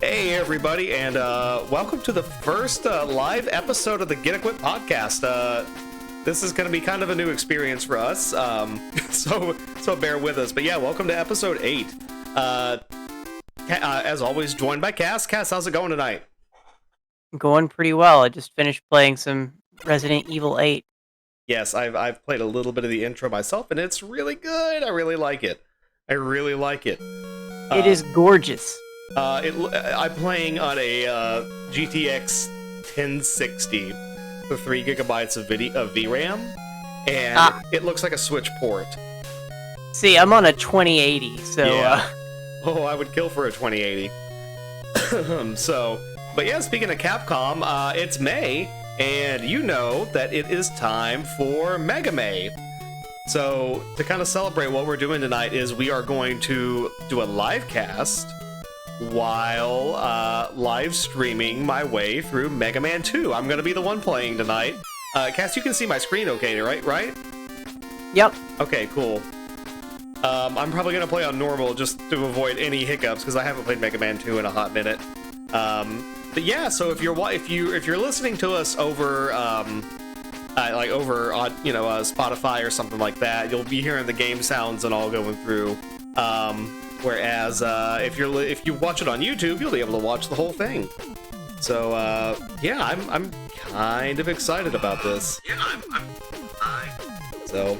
Hey everybody, and welcome to the first live episode of the Get Equipped podcast. This is going to be kind of a new experience for us, so bear with us. But yeah, welcome to episode 8. As always, joined by Cass. Cass, how's it going tonight? Going pretty well. I just finished playing some Resident Evil 8. Yes, I've played a little bit of the intro myself, and it's really good. I really like it. It is gorgeous. I'm playing on a GTX 1060 with 3 gigabytes of VRAM, and it looks like a Switch port. See, I'm on a 2080, so... Yeah. Oh, I would kill for a 2080. But yeah, speaking of Capcom, it's May, and you know that it is time for Mega May. So, to kind of celebrate what we're doing tonight is we are going to do a live cast while live streaming my way through Mega Man 2. I'm going to be the one playing tonight. Cass, you can see my screen okay, right? Yep. Okay, cool. I'm probably going to play on normal just to avoid any hiccups because I haven't played Mega Man 2 in a hot minute. But yeah, so if you're listening to us over over on Spotify or something like that, you'll be hearing the game sounds and all going through. Whereas if you watch it on YouTube, you'll be able to watch the whole thing. So yeah, I'm kind of excited about this. Yeah, I'm So,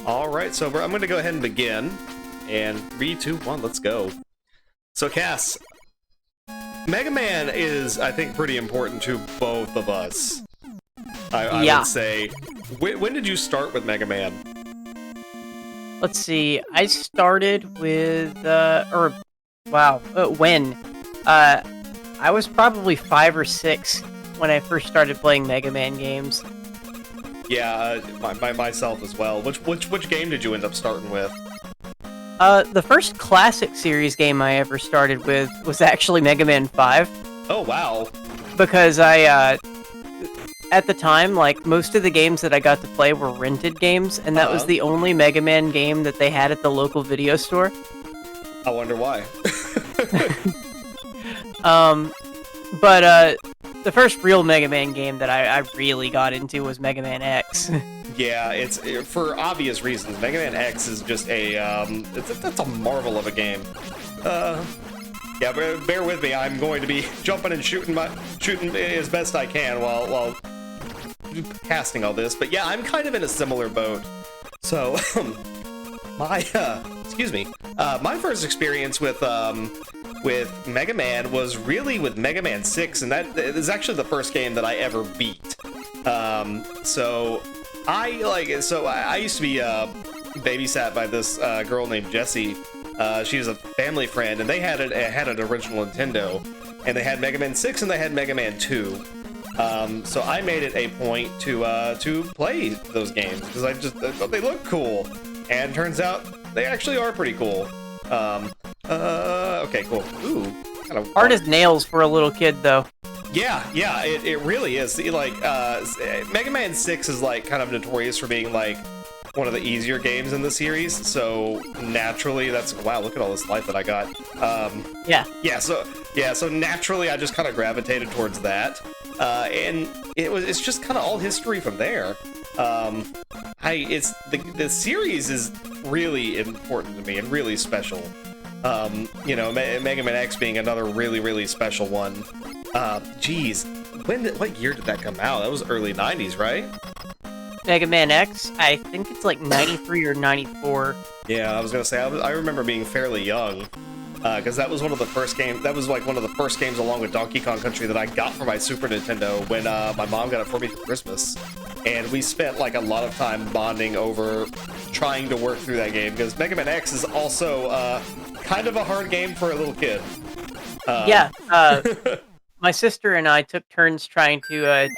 all right, so I'm going to go ahead and begin. And 3, 2, 1, let's go. So Cass, Mega Man is, I think, pretty important to both of us. I would say. When did you start with Mega Man? Let's see. I started with, when? I was probably 5 or 6 when I first started playing Mega Man games. Yeah, myself as well. Which game did you end up starting with? The first classic series game I ever started with was actually Mega Man 5. Oh, wow. Because at the time, like, most of the games that I got to play were rented games, and that was the only Mega Man game that they had at the local video store. I wonder why. But the first real Mega Man game that I really got into was Mega Man X. Yeah, it's for obvious reasons. Mega Man X is just that's a marvel of a game. Yeah, bear with me. I'm going to be jumping and shooting as best I can while casting all this. But yeah, I'm kind of in a similar boat. So my first experience with Mega Man was really with Mega Man 6, and that is actually the first game that I ever beat. So I used to be babysat by this girl named Jessie. She was a family friend, and they had an original Nintendo, and they had Mega Man 6 and they had Mega Man 2. So I made it a point to play those games because I thought they look cool, and turns out they actually are pretty cool. Okay, cool. Ooh, kind of hard as nails for a little kid, though. Yeah, it really is. Like, Mega Man 6 is like kind of notorious for being like one of the easier games in the series, so naturally that's wow, look at all this life that I got. So naturally I just kind of gravitated towards that. And it's just kind of all history from there. The series is really important to me and really special. Mega Man X being another really, really special one. Geez, what year did that come out? That was early 90s, right? Mega Man X, I think it's like 93 or 94. Yeah, I was gonna say, I remember being fairly young, because that was one of the first games, that was like one of the first games along with Donkey Kong Country that I got for my Super Nintendo when my mom got it for me for Christmas. And we spent like a lot of time bonding over trying to work through that game, because Mega Man X is also kind of a hard game for a little kid. My sister and I took turns trying to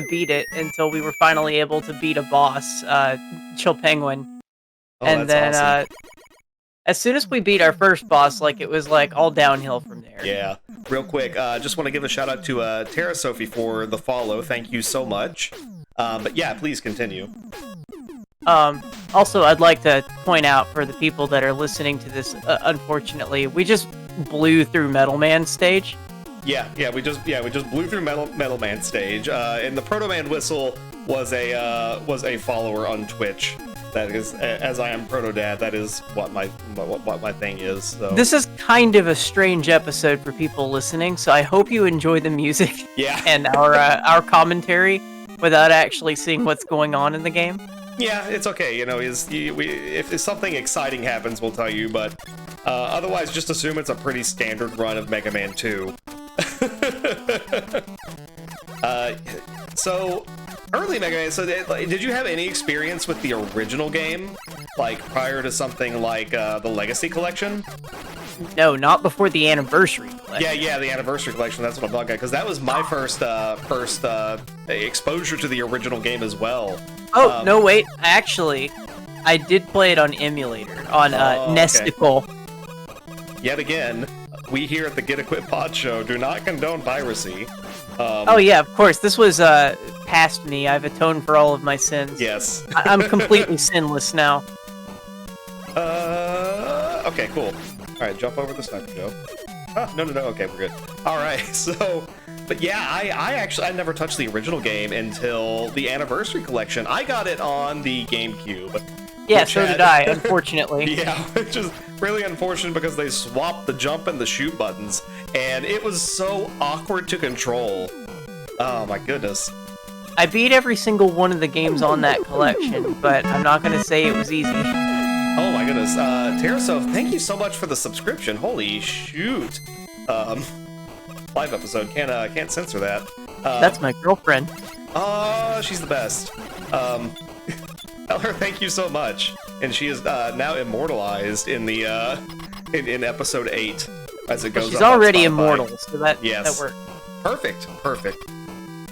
beat it until we were finally able to beat a boss, Chill Penguin. Oh, and then awesome. as soon as we beat our first boss, like, it was like all downhill from there. Yeah. Real quick, just want to give a shout out to Tara Sophie for the follow. Thank you so much. But yeah, please continue. Also, I'd like to point out for the people that are listening to this, unfortunately, we just blew through Metal Man stage. Yeah, we just blew through Metal Man stage, and the Proto Man whistle was a follower on Twitch. That is, as I am Proto Dad, that is what my thing is. So. This is kind of a strange episode for people listening, so I hope you enjoy the music and our commentary without actually seeing what's going on in the game. Yeah, it's okay. You know, if something exciting happens, we'll tell you. But otherwise, just assume it's a pretty standard run of Mega Man 2. So early Mega Man. So did you have any experience with the original game, like prior to something like the Legacy Collection? No, not before the Anniversary Collection. Yeah, the Anniversary Collection. That's what I'm talking about, because that was my first exposure to the original game as well. Oh no, wait. Actually, I did play it on emulator on Nesticle. Okay. Yet again, we here at the Get Equipped Pod Show do not condone piracy. Oh yeah, of course. This was past me. I've atoned for all of my sins. Yes. I'm completely sinless now. Okay, cool. Alright, jump over the sniper, Joe. Oh, no, okay, we're good. Alright, so... But yeah, I never touched the original game until the Anniversary Collection. I got it on the GameCube. Yeah, so did I, unfortunately. Yeah, which is really unfortunate because they swapped the jump and the shoot buttons, and it was so awkward to control. Oh my goodness. I beat every single one of the games on that collection, but I'm not gonna say it was easy. Oh my goodness. Terrasov, thank you so much for the subscription. Holy shoot. Live episode, can't censor that. That's my girlfriend. Oh, she's the best. Tell her thank you so much. And she is now immortalized in the in episode 8 as it goes. She's already immortal, so that works. Perfect.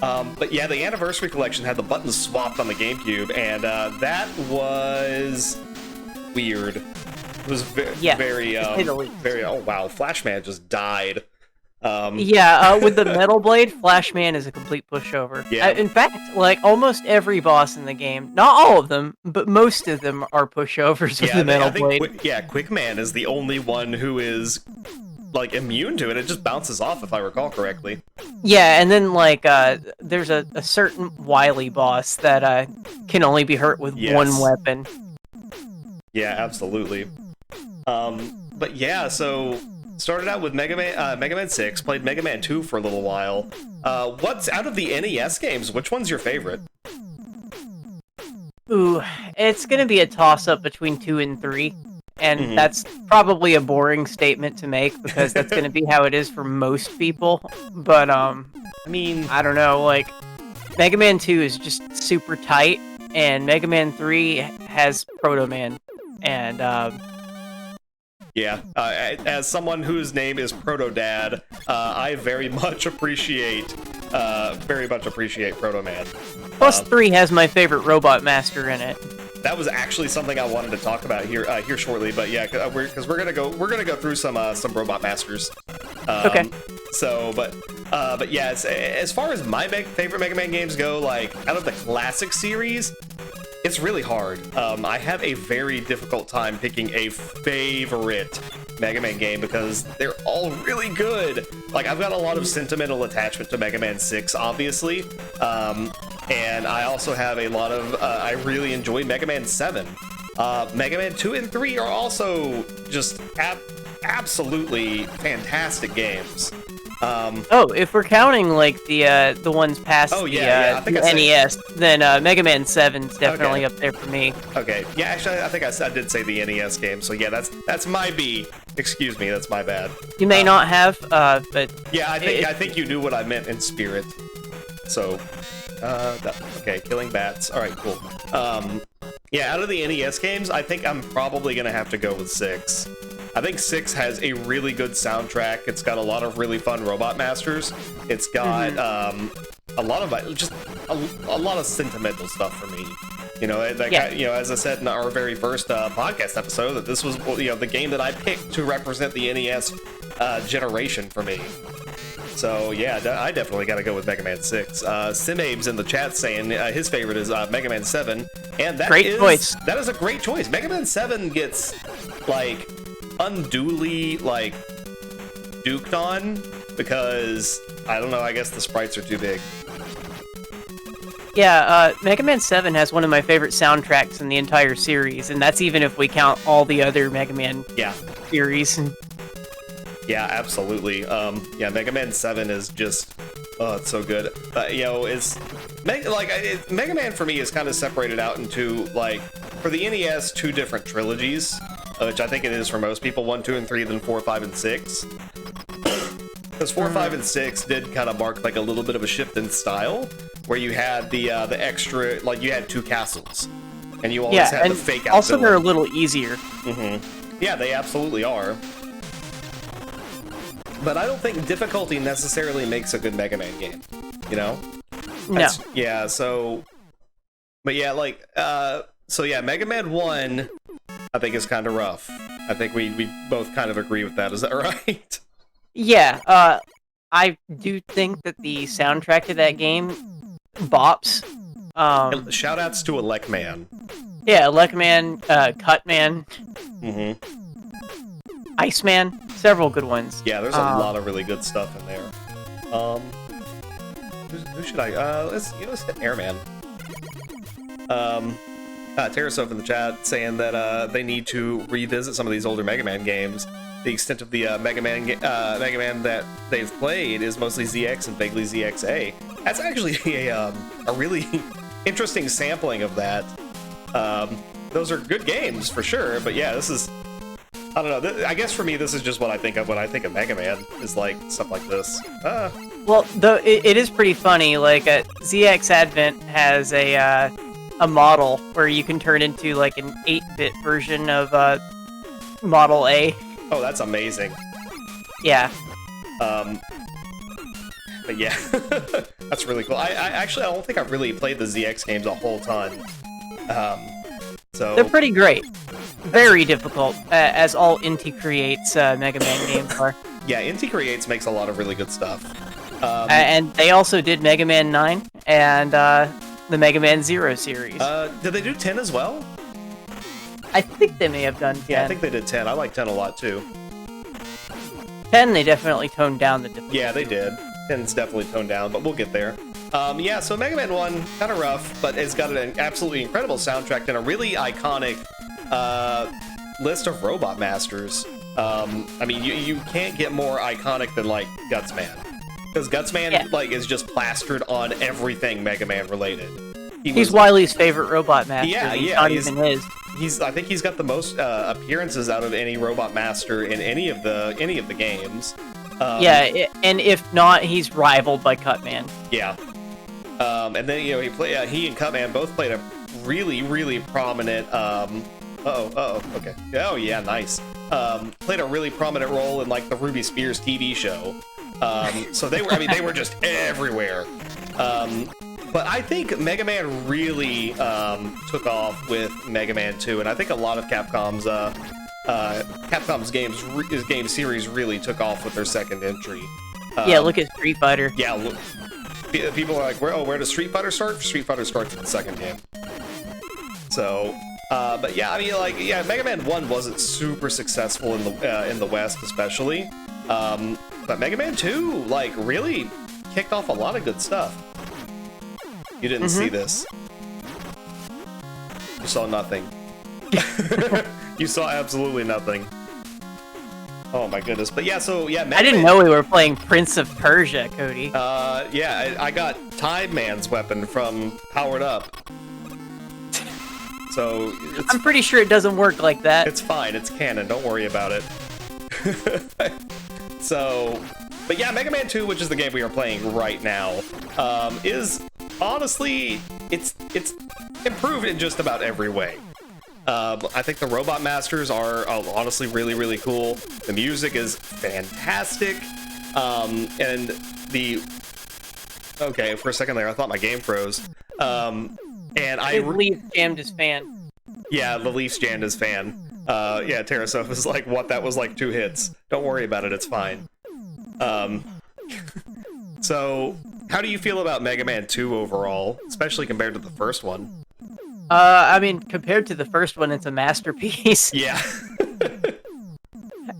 But yeah, the Anniversary Collection had the buttons swapped on the GameCube, and that was weird. It was very oh wow, Flashman just died. With the Metal Blade, Flashman is a complete pushover. Yeah. In fact, like almost every boss in the game, not all of them, but most of them are pushovers with the Metal Blade. Quickman is the only one who is like immune to it. It just bounces off, if I recall correctly. Yeah, and then like there's a certain Wily boss that can only be hurt with one weapon. Yeah, absolutely. But yeah, so started out with Mega Man 6, played Mega Man 2 for a little while. What's out of the NES games? Which one's your favorite? Ooh, it's gonna be a toss-up between 2 and 3. And that's probably a boring statement to make, because that's gonna be how it is for most people. But, I mean, I don't know, like, Mega Man 2 is just super tight, and Mega Man 3 has Proto Man. And, yeah, as someone whose name is Proto Dad, I very much appreciate Proto Man. Plus 3 has my favorite Robot Master in it. That was actually something I wanted to talk about here shortly, but yeah, because we're gonna go through some Robot Masters. Okay. So, but yeah, as far as my favorite Mega Man games go, like out of the classic series, it's really hard. I have a very difficult time picking a favorite Mega Man game because they're all really good. Like, I've got a lot of sentimental attachment to Mega Man 6, obviously. And I also have a lot of, I really enjoy Mega Man 7. Mega Man 2 and 3 are also just absolutely fantastic games. If we're counting like the ones past the NES, then Mega Man 7's definitely up there for me. Okay, yeah, actually, I think I did say the NES game, so yeah, that's my B. Excuse me, that's my bad. You may not have, but yeah, I think you knew what I meant in spirit. So, okay, killing bats. All right, cool. Yeah, out of the NES games, I think I'm probably gonna have to go with 6. I think 6 has a really good soundtrack. It's got a lot of really fun Robot Masters. It's got a lot of sentimental stuff for me. You know, as I said in our very first podcast episode, that this was the game that I picked to represent the NES generation for me. So yeah, I definitely got to go with Mega Man 6. Simabe's in the chat saying his favorite is Mega Man 7, and that is a great choice. Mega Man 7 gets like unduly like duked on because, I don't know, I guess the sprites are too big. Yeah, Mega Man 7 has one of my favorite soundtracks in the entire series, and that's even if we count all the other Mega Man series. Yeah, absolutely. Yeah, Mega Man 7 is just, oh, it's so good. You know, Mega Man for me is kind of separated out into, like, for the NES, 2 different trilogies, which I think it is for most people, 1, 2, and 3, then 4, 5, and 6. Because 4, 5, and 6 did kind of mark like a little bit of a shift in style, where you had the extra, like you had 2 castles, and you always had the fake out also villain. they're a little easier. Yeah, they absolutely are. But I don't think difficulty necessarily makes a good Mega Man game, you know? No. Yeah, so... But yeah, like, so yeah, Mega Man 1, I think is kind of rough. I think we both kind of agree with that, is that right? Yeah, I do think that the soundtrack to that game bops. Shoutouts to Elecman. Yeah, Elecman, Cutman, Iceman, several good ones. Yeah, there's a lot of really good stuff in there. Who should I? Let's hit Airman. Terrasoph in the chat saying that they need to revisit some of these older Mega Man games. The extent of the Mega Man that they've played is mostly ZX and vaguely ZXA. That's actually a really interesting sampling of that. Those are good games for sure, but yeah, this is, I don't know. I guess for me, this is just what I think of when I think of Mega Man, is like stuff like this. Well, it is pretty funny. Like ZX Advent has a model where you can turn into like an 8-bit version of Model A. Oh, that's amazing. Yeah. But yeah, that's really cool. I actually, I don't think I've really played the ZX games a whole ton. So they're pretty great. Very difficult, as all Inti Creates Mega Man games are. Yeah, Inti Creates makes a lot of really good stuff. And they also did Mega Man 9 and the Mega Man 0 series. Did they do 10 as well? I think they may have done 10. Yeah, I think they did 10. I like 10 a lot, too. 10, they definitely toned down the difficulty. Yeah, they did. 10's definitely toned down, but we'll get there. Yeah, so Mega Man 1, kind of rough, but it's got an absolutely incredible soundtrack and a really iconic list of Robot Masters. I mean, you can't get more iconic than, like, Gutsman. Because Gutsman, like, is just plastered on everything Mega Man related. He's Wily's favorite Robot Master. Yeah, he's not even his. I think he's got the most appearances out of any Robot Master in any of the games. Yeah, and if not, he's rivaled by Cutman. Yeah. And then he and Cutman both played a really, really prominent. Okay. Oh yeah, nice. Played a really prominent role in like the Ruby Spears TV show. So they were just everywhere. But I think Mega Man really took off with Mega Man 2, and I think a lot of Capcom's game series really took off with their second entry. Yeah, look at Street Fighter. Yeah, look, people are like, where does Street Fighter start? Street Fighter starts in the second game. So, but yeah, I mean, like, yeah, Mega Man 1 wasn't super successful in the West, especially. But Mega Man 2, like, really kicked off a lot of good stuff. You didn't see this. You saw nothing. You saw absolutely nothing. Oh my goodness. But yeah, so yeah, I didn't know we were playing Prince of Persia, Cody. Yeah, I got Time Man's weapon from Powered Up. So I'm pretty sure it doesn't work like that. It's fine, it's canon, don't worry about it. So, but yeah, Mega Man 2, which is the game we are playing right now, is honestly, it's improved in just about every way. I think the Robot Masters are honestly really, really cool. The music is fantastic. And okay, for a second there, I thought my game froze. And The Leaf jammed his fan. Yeah, the Leafs jammed his fan. Yeah, Terrasoph is like, what? That was like 2 hits. Don't worry about it, it's fine. So, how do you feel about Mega Man 2 overall, especially compared to the first one? I mean, compared to the first one, it's a masterpiece. Yeah.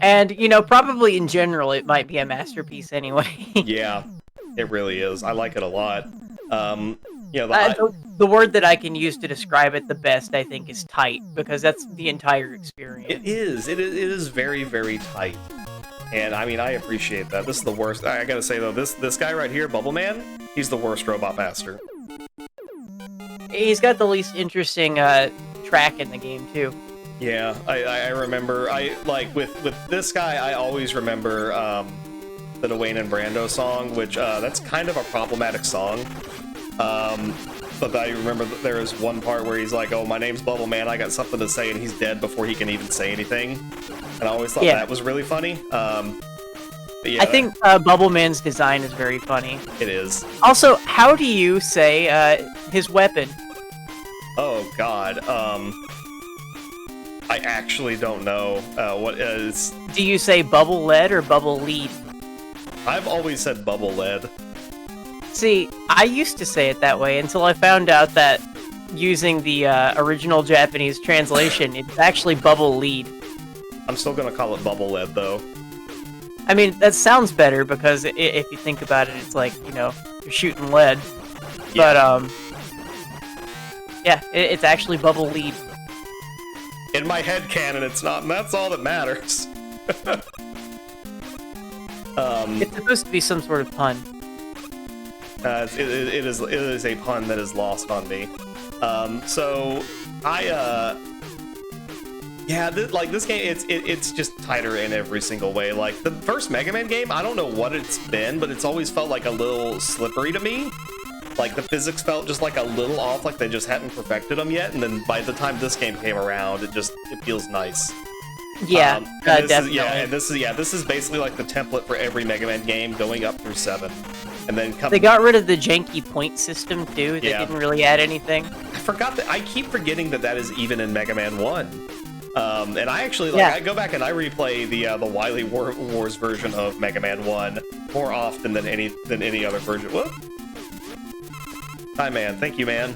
And, you know, probably in general, it might be a masterpiece anyway. Yeah, it really is. I like it a lot. You know, The word that I can use to describe it the best, I think, is tight, because that's the entire experience. it is. It is very, very tight. And I mean, I appreciate that. This is the worst. I gotta say though, this guy right here, Bubble Man, he's the worst Robot Master. He's got the least interesting track in the game too. Yeah, I remember. With this guy, I always remember the Dwayne and Brando song, which that's kind of a problematic song. But I remember there is one part where he's like, "Oh, my name's Bubble Man. I got something to say," and he's dead before he can even say anything. And I always thought that was really funny. Yeah, I think Bubble Man's design is very funny. It is. Also, how do you say his weapon? Oh God. I actually don't know what is. Do you say bubble lead or bubble lead? I've always said bubble lead. See, I used to say it that way until I found out that using the original Japanese translation, it's actually bubble lead. I'm still gonna call it bubble lead though. I mean, that sounds better because if you think about it, it's like, you know, you're shooting lead. Yeah. But, yeah, it's actually bubble lead. In my head canon, it's not, and that's all that matters. It's supposed to be some sort of pun. It is a pun that is lost on me. So yeah, this game, it's just tighter in every single way. Like the first Mega Man game, I don't know what it's been, but it's always felt like a little slippery to me. Like the physics felt just like a little off, like they just hadn't perfected them yet. And then by the time this game came around, it feels nice. Yeah, definitely. This is basically like the template for every Mega Man game going up through 7. And then they got rid of the janky point system too. They didn't really add anything. I forgot that. I keep forgetting that is even in Mega Man 1. And I actually I go back and I replay the Wily Wars version of Mega Man 1 more often than any other version. Whoop. Hi, man. Thank you, man.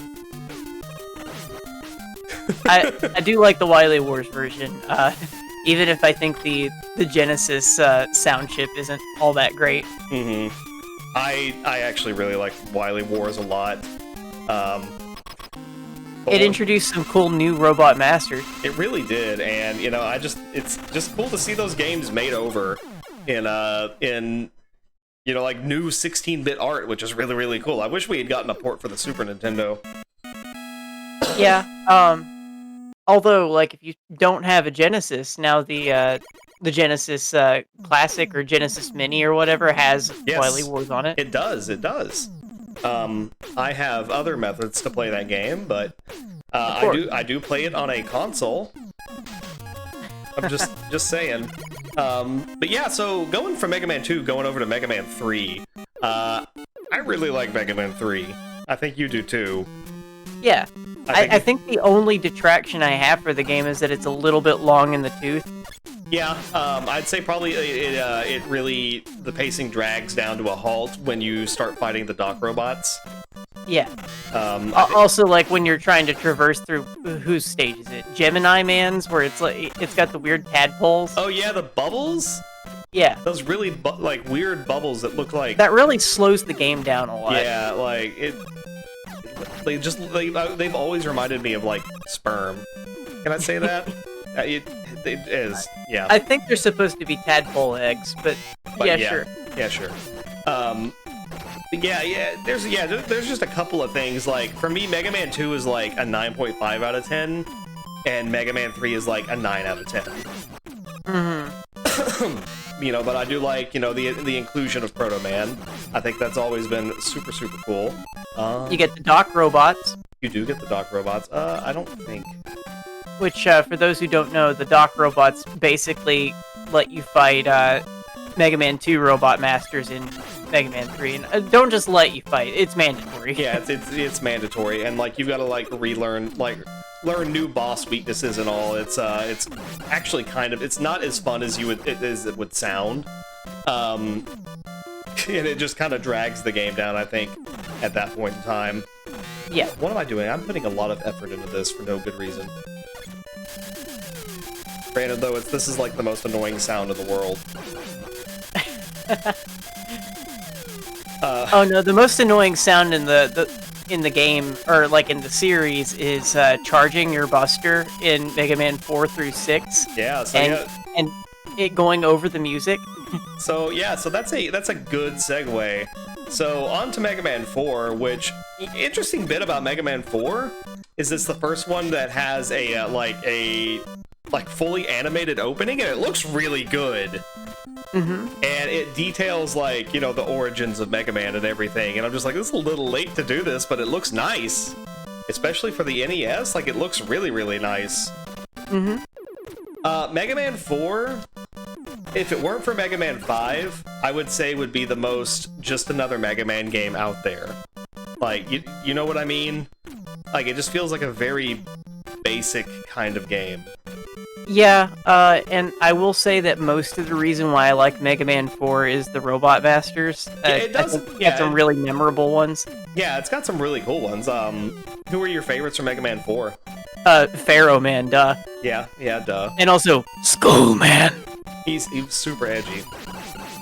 I do like the Wily Wars version, even if I think the Genesis sound chip isn't all that great. Mm-hmm. I actually really like Wily Wars a lot. It introduced some cool new robot masters. It really did, and you know, it's just cool to see those games made over in you know, like new 16-bit art, which is really, really cool. I wish we had gotten a port for the Super Nintendo. Yeah. Although, like, if you don't have a Genesis, now the Genesis Classic or Genesis Mini or whatever has Wily Wars on it. It does. It does. I have other methods to play that game, but I do play it on a console. I'm just saying. But yeah, so going from Mega Man 2 going over to Mega Man 3, I really like Mega Man 3. I think you do too. Yeah. I think the only detraction I have for the game is that it's a little bit long in the tooth. Yeah, I'd say probably it really, the pacing drags down to a halt when you start fighting the Doc robots. Yeah. Also, like when you're trying to traverse through, whose stage is it? Gemini Man's, where it's like it's got the weird tadpoles. Oh yeah, the bubbles. Yeah. Those really like weird bubbles that look like. That really slows the game down a lot. Yeah, like it. They've always reminded me of like sperm. Can I say that? It is. Yeah. I think they're supposed to be tadpole eggs, but yeah, sure. Yeah, sure. There's just a couple of things. Like for me, Mega Man 2 is like a 9.5 out of 10, and Mega Man 3 is like a 9 out of 10. Mm-hmm. You know, but I do like, you know, the inclusion of Proto Man. I think that's always been super, super cool. You get the Doc robots. You do get the Doc robots. I don't think. Which, for those who don't know, the Doc robots basically let you fight Mega Man 2 robot masters in Mega Man 3, and don't just let you fight; it's mandatory. Yeah, it's mandatory, and like you've got to like relearn, like learn new boss weaknesses and all. It's actually kind of, it's not as fun as it would sound, and it just kind of drags the game down, I think, at that point in time. Yeah. What am I doing? I'm putting a lot of effort into this for no good reason. Granted, though, this is like the most annoying sound in the world. Oh no, the most annoying sound in the game, or like in the series, is charging your Buster in Mega Man 4 through 6. Yeah, so and it going over the music. So yeah, so that's a good segue. So on to Mega Man 4, which interesting bit about Mega Man 4 is it's the first one that has a fully animated opening, and it looks really good. Mm-hmm. And it details, like, you know, the origins of Mega Man and everything. And I'm just like, this is a little late to do this, but it looks nice. Especially for the NES, like, it looks really, really nice. Mm-hmm. Mega Man 4, if it weren't for Mega Man 5, I would say would be the most just another Mega Man game out there. Like, you know what I mean? Like, it just feels like a very basic kind of game. Yeah, and I will say that most of the reason why I like Mega Man 4 is the Robot Masters. Yeah, it does. Got some really memorable ones. Yeah, it's got some really cool ones. Who are your favorites from Mega Man 4? Pharaoh Man, duh. Yeah, duh. And also, Skull Man. He's super edgy.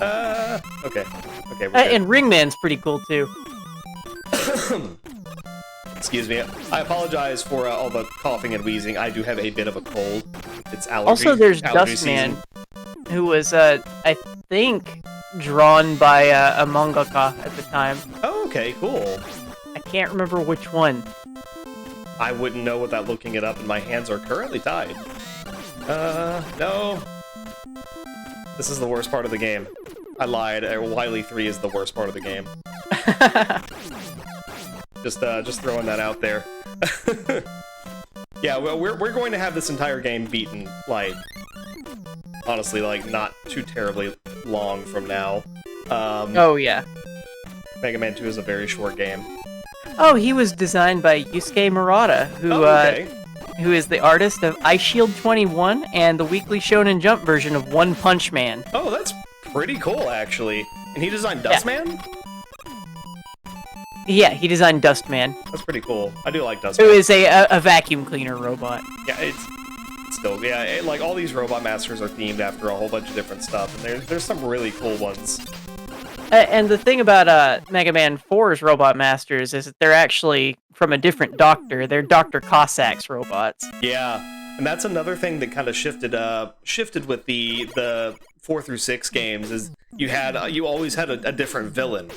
Okay, we're good. And Ring Man's pretty cool, too. Excuse me. I apologize for all the coughing and wheezing. I do have a bit of a cold. It's allergy. Also, there's allergy Dustman, who was, I think, drawn by a mangaka at the time. Oh, okay, cool. I can't remember which one. I wouldn't know without looking it up, and my hands are currently tied. No. This is the worst part of the game. I lied. Wily 3 is the worst part of the game. Just throwing that out there. Yeah, well, we're going to have this entire game beaten, like, honestly, like, not too terribly long from now. Oh, yeah. Mega Man 2 is a very short game. Oh, he was designed by Yusuke Murata, who is the artist of Ice Shield 21 and the Weekly Shonen Jump version of One Punch Man. Oh, that's pretty cool, actually. And he designed Dustman? Yeah, he designed Dustman. That's pretty cool. I do like Dustman. Who is a vacuum cleaner robot. Yeah, it's still, yeah, like, all these Robot Masters are themed after a whole bunch of different stuff, and there's some really cool ones. And the thing about Mega Man 4's Robot Masters is that they're actually from a different doctor. They're Dr. Cossack's robots. Yeah, and that's another thing that kind of shifted with the 4 through 6 games, is you always had a different villain.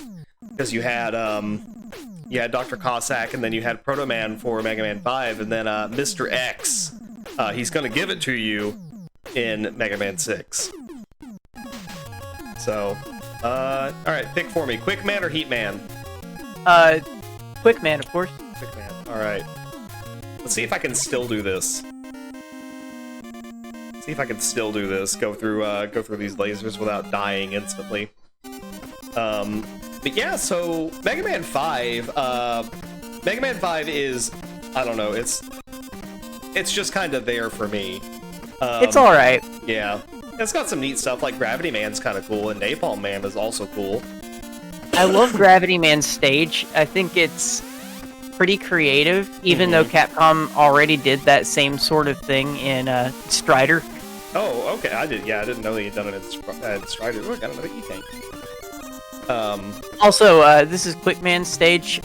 Because you had Dr. Cossack, and then you had Proto Man for Mega Man 5, and then Mr. X. He's gonna give it to you in Mega Man 6. So, alright, pick for me. Quick Man or Heat Man? Quick Man, of course. Quick Man, alright. Let's see if I can still do this. Go through these lasers without dying instantly. But yeah, so Mega Man 5 is, I don't know, it's just kind of there for me. It's alright. Yeah. It's got some neat stuff, like Gravity Man's kind of cool, and Napalm Man is also cool. I love Gravity Man's stage. I think it's pretty creative, even though Capcom already did that same sort of thing in Strider. Oh, okay, I didn't know that you'd done it in Strider. Look, I got another E-Tank. Also, this is Quick Man's stage.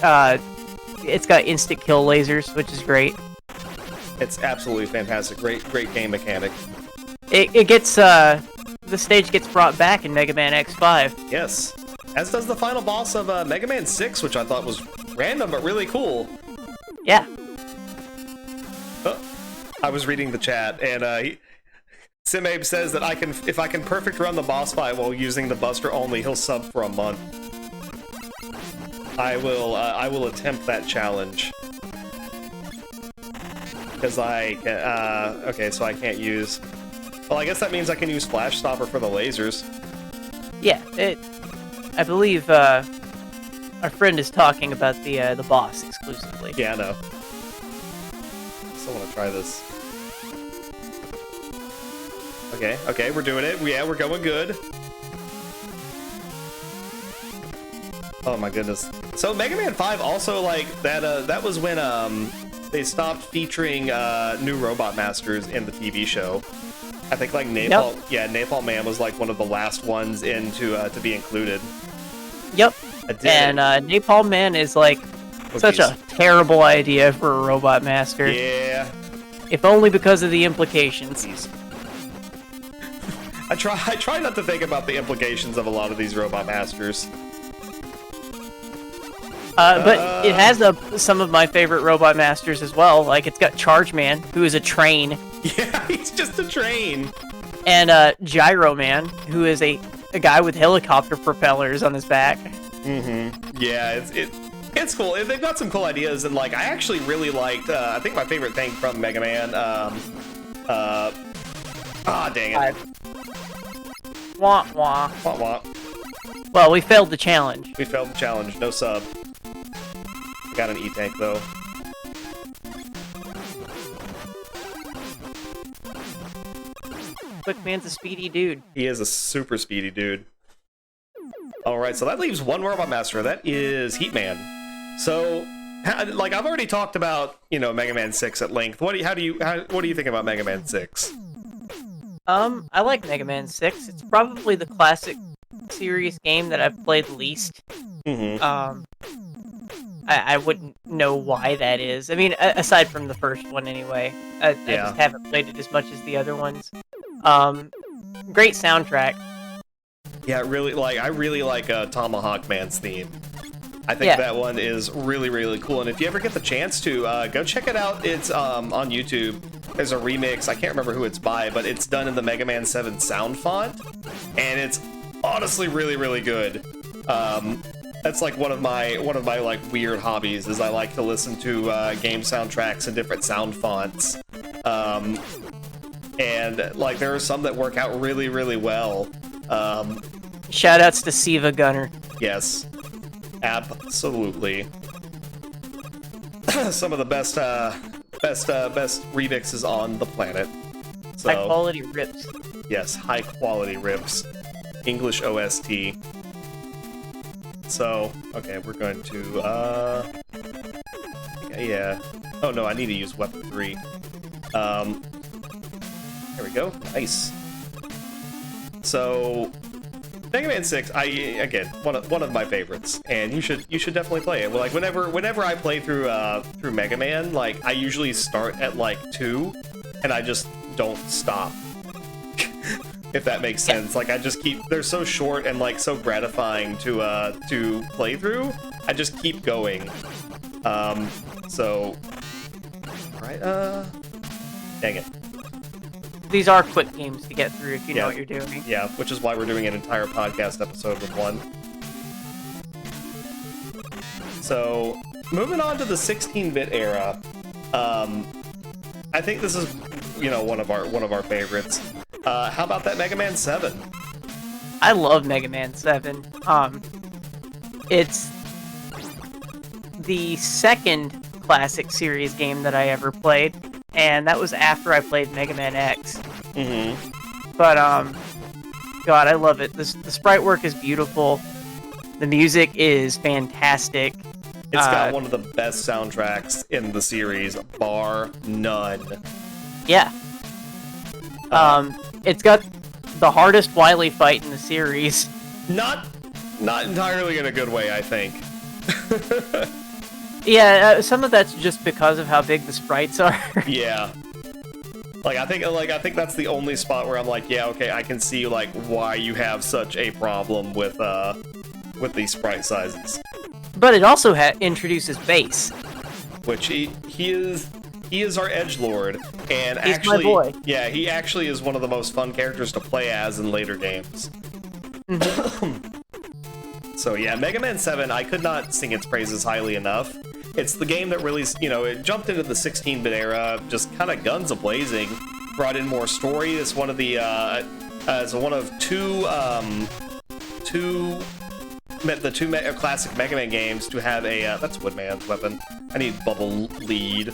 It's got instant kill lasers, which is great. It's absolutely fantastic. Great game mechanic. It gets, the stage gets brought back in Mega Man X5. Yes. As does the final boss of Mega Man 6, which I thought was random but really cool. Yeah. Oh, I was reading the chat, and Simabe says that if I can perfect run the boss fight while using the Buster only, he'll sub for a month. I will attempt that challenge. Because okay, so I can't use... Well, I guess that means I can use Flash Stopper for the lasers. Yeah, I believe, our friend is talking about the boss exclusively. Yeah, I know. Still want to try this. Okay, we're doing it. Yeah, we're going good. Oh my goodness. So Mega Man 5 also, like, that was when they stopped featuring new Robot Masters in the TV show. I think like Napalm Man was like one of the last ones in to be included. Yep. And Napalm Man is like such a terrible idea for a Robot Master. Yeah. If only because of the implications. I try not to think about the implications of a lot of these Robot Masters. But it has some of my favorite Robot Masters as well. Like, it's got Charge Man, who is a train. Yeah, he's just a train. And Gyro Man, who is a guy with helicopter propellers on his back. Mm-hmm. Yeah, it's cool. They've got some cool ideas, and like I actually really liked. I think my favorite thing from Mega Man. Dang it. Wah wah. Wah wah. Well, we failed the challenge. We failed the challenge. No sub. Got an E-Tank though. Quick Man's a speedy dude. He is a super speedy dude. Alright, so that leaves one Robot Master. That is Heat Man. So, like, I've already talked about, you know, Mega Man 6 at length. What do you think about Mega Man 6? I like Mega Man 6. It's probably the classic series game that I've played least. Mm-hmm. I wouldn't know why that is. I mean, aside from the first one anyway. I just haven't played it as much as the other ones. Great soundtrack. Yeah, I really like Tomahawk Man's theme. I think that one is really, really cool. And if you ever get the chance to, go check it out. It's on YouTube. There's a remix. I can't remember who it's by, but it's done in the Mega Man 7 sound font. And it's honestly really, really good. That's like one of my like weird hobbies is I like to listen to game soundtracks in different sound fonts. And like there are some that work out really, really well. Shoutouts to Siva Gunner. Yes, absolutely. Some of the best remixes on the planet. So, high quality rips. Yes, high quality rips. English OST. So, okay, we're going to, yeah. Oh no, I need to use weapon 3. There we go. Nice. So, Mega Man 6, again, one of my favorites, and you should definitely play it. Well, like whenever I play through Mega Man, like I usually start at like 2, and I just don't stop. If that makes sense. Like I just keep, they're so short and like so gratifying to play through. I just keep going. So, right, dang it. These are quick games to get through if you know what you're doing. Yeah, which is why we're doing an entire podcast episode with one. So, moving on to the 16-bit era, I think this is, you know, one of our favorites. How about that Mega Man 7? I love Mega Man 7. It's the second classic series game that I ever played, and that was after I played Mega Man X. Mm-hmm. But, God, I love it. The sprite work is beautiful. The music is fantastic. It's got one of the best soundtracks in the series, bar none. Yeah. It's got the hardest Wily fight in the series. Not entirely in a good way, I think. Yeah, some of that's just because of how big the sprites are. Yeah. I think that's the only spot where I'm like, yeah, okay, I can see like why you have such a problem with these sprite sizes. But it also introduces bass, which he is our edgelord, and he's actually, my boy. Yeah, he actually is one of the most fun characters to play as in later games. So yeah, Mega Man 7, I could not sing its praises highly enough. It's the game that really, you know, it jumped into the 16-bit era, just kind of guns a-blazing, brought in more story. It's one of the, it's one of two classic Mega Man games to have a, that's Woodman's weapon. I need bubble lead.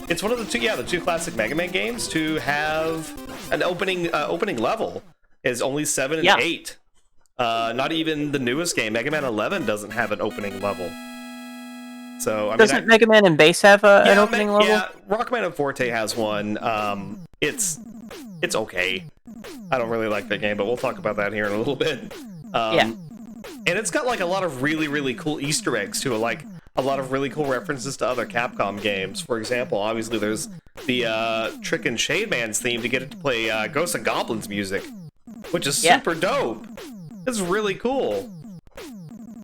It's one of the two classic Mega Man games to have an opening level. Is only 7 and 8. Not even the newest game, Mega Man 11, doesn't have an opening level. So, I mean, doesn't Mega Man and Bass have an opening level? Yeah, Rockman and Forte has one. It's okay. I don't really like that game, but we'll talk about that here in a little bit. Yeah. And it's got like a lot of really, really cool Easter eggs to it, like a lot of really cool references to other Capcom games. For example, obviously there's the Trick and Shade Man's theme to get it to play Ghosts and Goblins music, which is super dope. It's really cool.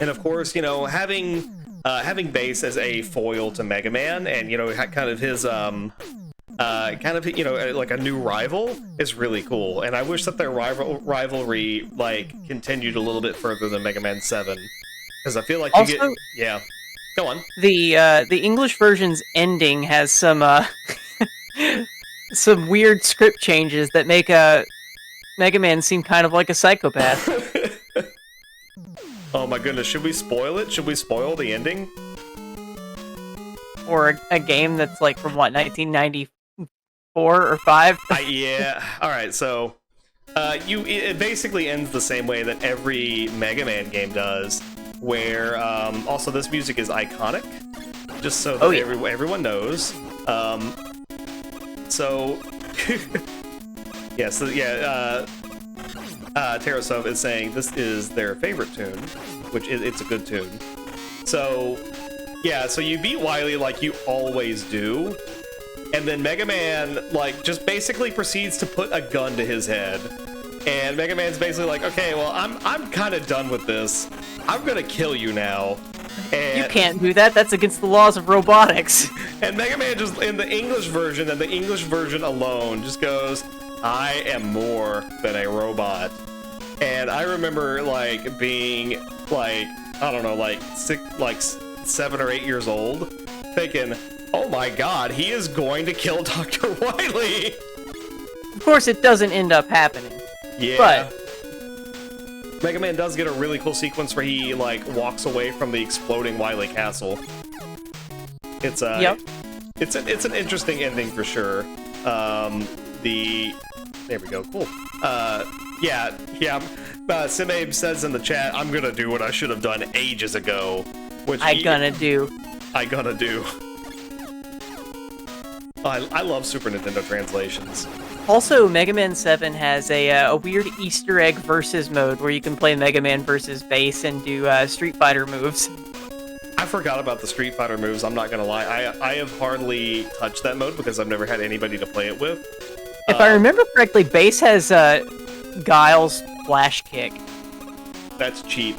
And of course, you know, having Bass as a foil to Mega Man, and you know, kind of his you know, like a new rival is really cool. And I wish that their rivalry like continued a little bit further than Mega Man 7, because I feel like you get Go on. The English version's ending has some some weird script changes that make Mega Man seem kind of like a psychopath. Oh my goodness, should we spoil it? Should we spoil the ending? Or a game that's like from what, 1994 or 5? Yeah. All right. So, it basically ends the same way that every Mega Man game does, where also this music is iconic, just so that everyone knows. Terrasov is saying this is their favorite tune, which it's a good tune. So, yeah, so you beat Wily like you always do, and then Mega Man, like, just basically proceeds to put a gun to his head. And Mega Man's basically like, okay, well, I'm kind of done with this. I'm gonna kill you now. And you can't do that. That's against the laws of robotics. And Mega Man just, in the English version, and the English version alone, just goes, I am more than a robot. And I remember, like, being, like, I don't know, like 7 or 8 years old, thinking, oh my god, he is going to kill Dr. Wily! Of course, it doesn't end up happening. Yeah. But Mega Man does get a really cool sequence where he, like, walks away from the exploding Wily Castle. It's it's an interesting ending for sure. There we go, cool. Simabe says in the chat, I'm gonna do what I should have done ages ago. Which I gonna do. I love Super Nintendo translations. Also, Mega Man 7 has a weird Easter egg versus mode where you can play Mega Man versus Bass and do Street Fighter moves. I forgot about the Street Fighter moves, I'm not gonna lie. I have hardly touched that mode because I've never had anybody to play it with. If I remember correctly, Bass has Guile's Flash Kick. That's cheap.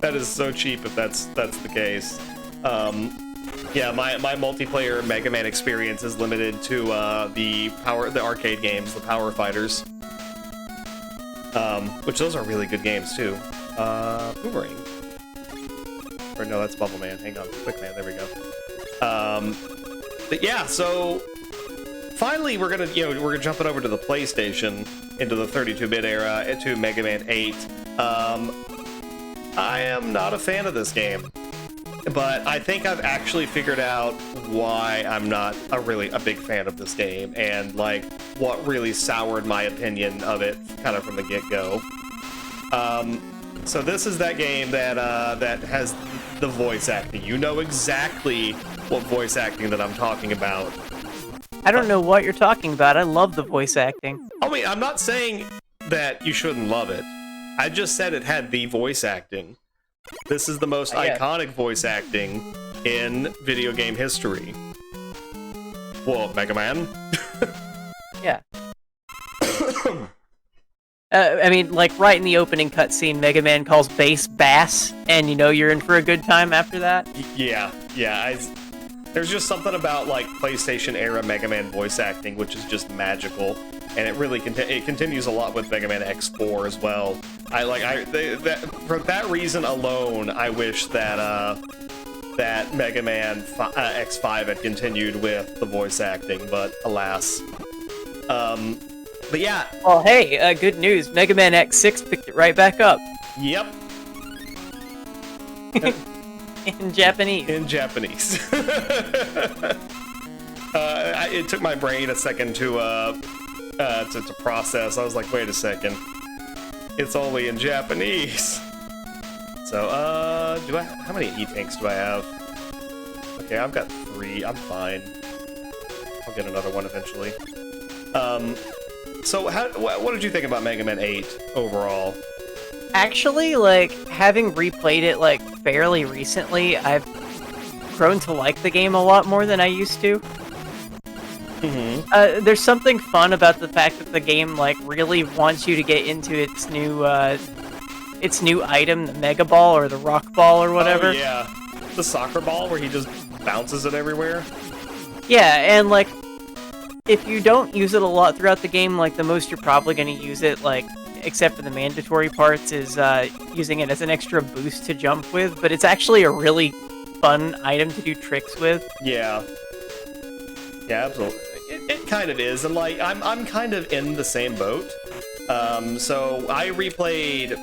That is so cheap if that's the case. Yeah, my multiplayer Mega Man experience is limited to the arcade games, the Power Fighters. Which those are really good games too. Boomerang. Or no, that's Bubble Man. Hang on, Quick Man. There we go. But yeah, so finally we're gonna jump it over to the PlayStation, into the 32-bit era, to Mega Man 8. I am not a fan of this game, but I think I've actually figured out why I'm not a big fan of this game, and like what really soured my opinion of it kind of from the get-go. So this is that game that that has the voice acting. You know exactly what voice acting that I'm talking about. I don't know what you're talking about. I love the voice acting. I mean, I'm not saying that you shouldn't love it. I just said it had the voice acting. This is the most iconic voice acting in video game history. Whoa, Mega Man? Yeah. I mean, like, right in the opening cutscene, Mega Man calls Bass Bass, and you know you're in for a good time after that? Yeah. There's just something about, like, PlayStation-era Mega Man voice acting, which is just magical. And it really continues a lot with Mega Man X4 as well. For that reason alone, I wish that that Mega Man X5 had continued with the voice acting, but alas. But yeah. Well, hey, good news. Mega Man X6 picked it right back up. Yep. In Japanese. In Japanese. It took my brain a second to process. I was like, wait a second. It's only in Japanese. So, how many E-tanks do I have? Okay, I've got 3. I'm fine. I'll get another one eventually. So what did you think about Mega Man 8 overall? Actually, like, having replayed it, like, fairly recently, I've grown to like the game a lot more than I used to. There's something fun about the fact that the game, like, really wants you to get into its new item, the Mega Ball or the Rock Ball or whatever. Oh, yeah. The soccer ball where he just bounces it everywhere. Yeah, and, like, if you don't use it a lot throughout the game, like, the most you're probably going to use it, like, except for the mandatory parts, is using it as an extra boost to jump with, but it's actually a really fun item to do tricks with. Yeah. Yeah, absolutely. It kind of is, and, like, I'm kind of in the same boat. So I replayed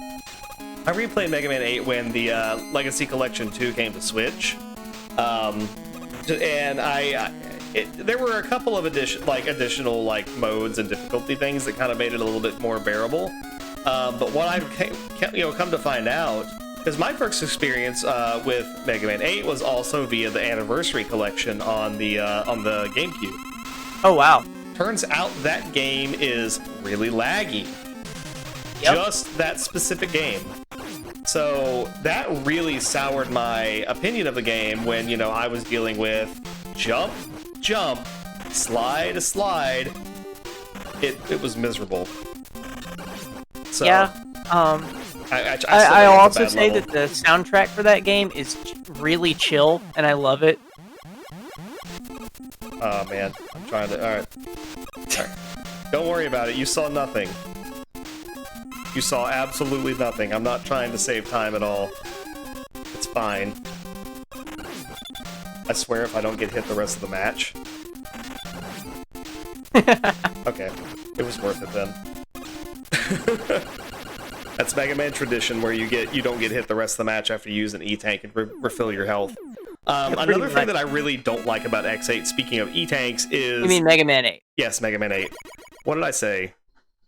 Mega Man 8 when the Legacy Collection 2 came to Switch. And there were a couple of additional modes and difficulty things that kind of made it a little bit more bearable. But what I've come to find out, because my first experience with Mega Man 8 was also via the Anniversary Collection on the GameCube. Oh wow! Turns out that game is really laggy. Yep. Just that specific game. So that really soured my opinion of the game when, I was dealing with jump, slide. It was miserable. So, yeah. I'll also say that the soundtrack for that game is really chill, and I love it. Oh man, I'm trying to. All right. Don't worry about it. You saw nothing. You saw absolutely nothing. I'm not trying to save time at all. It's fine. I swear if I don't get hit the rest of the match. Okay. It was worth it then. That's Mega Man tradition where you don't get hit the rest of the match after you use an E-Tank and refill your health. Another thing that I really don't like about X8, speaking of E-Tanks, is... You mean Mega Man 8? Yes, Mega Man 8. What did I say?